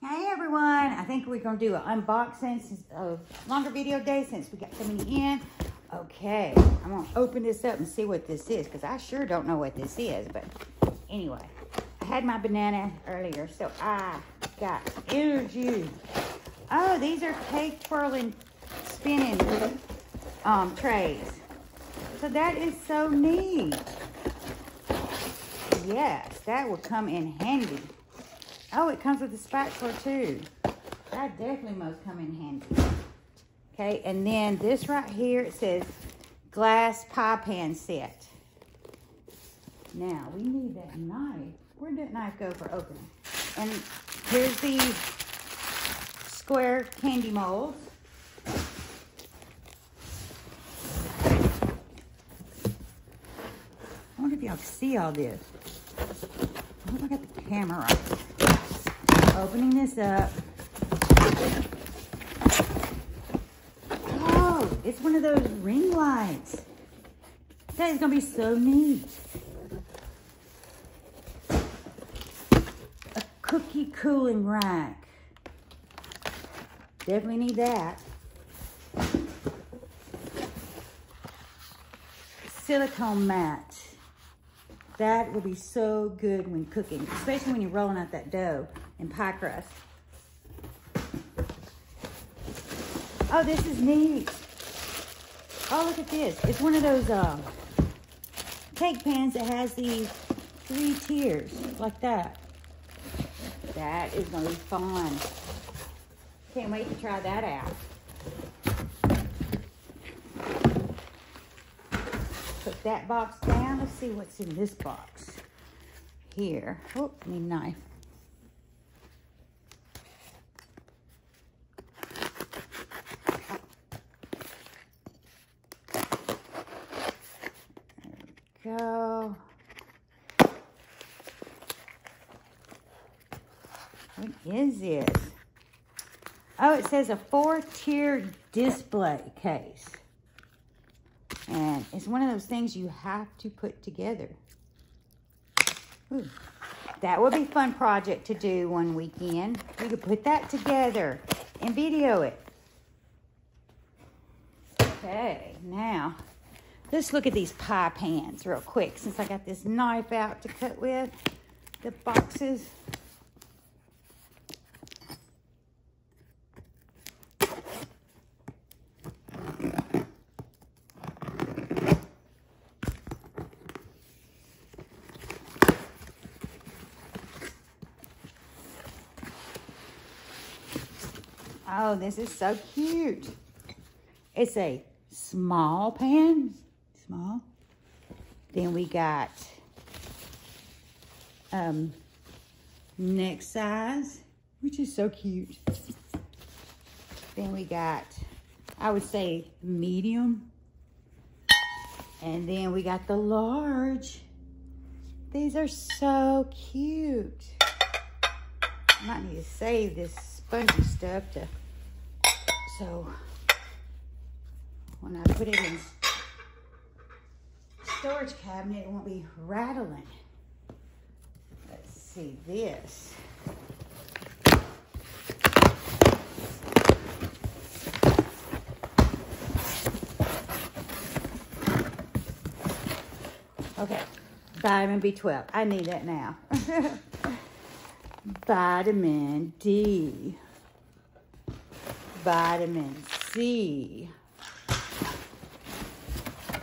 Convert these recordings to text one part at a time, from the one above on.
Hey everyone, I think we're gonna do an unboxing, a longer video day since we got so many in. Okay, I'm gonna open this up and see what this is because I sure don't know what this is, but anyway, I had my banana earlier, so I got energy. Oh, these are cake twirling, spinning trays. So that is so neat. Yes, that will come in handy. Oh, it comes with a spatula too. That definitely must come in handy. Okay, and then this right here, it says glass pie pan set. Now, we need that knife. Where'd that knife go for opening? And here's the square candy molds. I wonder if y'all can see all this. I hope I got the camera right. Opening this up. Oh, it's one of those ring lights. That is gonna be so neat. A cookie cooling rack. Definitely need that. Silicone mat. That will be so good when cooking, especially when you're rolling out that dough and pie crust. Oh, this is neat. Oh, look at this. It's one of those cake pans that has the 3 tiers, like that. That is gonna be fun. Can't wait to try that out. Put that box down. Let's see what's in this box. Here. Oh, I need a knife. There we go. What is this? Oh, it says a 4-tier display case. And it's one of those things you have to put together. Ooh, that would be a fun project to do one weekend. We could put that together and video it. Okay, now let's look at these pie pans real quick since I got this knife out to cut with the boxes. Oh, this is so cute. It's a small pan. Small. Then we got next size, which is so cute. Then we got, I would say, medium. And then we got the large. These are so cute. I might need to save this spongy stuff so when I put it in storage cabinet, it won't be rattling. Let's see this. Okay, vitamin B12. I need that now. Vitamin D. Vitamin C.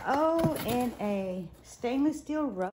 Oh, and a stainless steel rubber.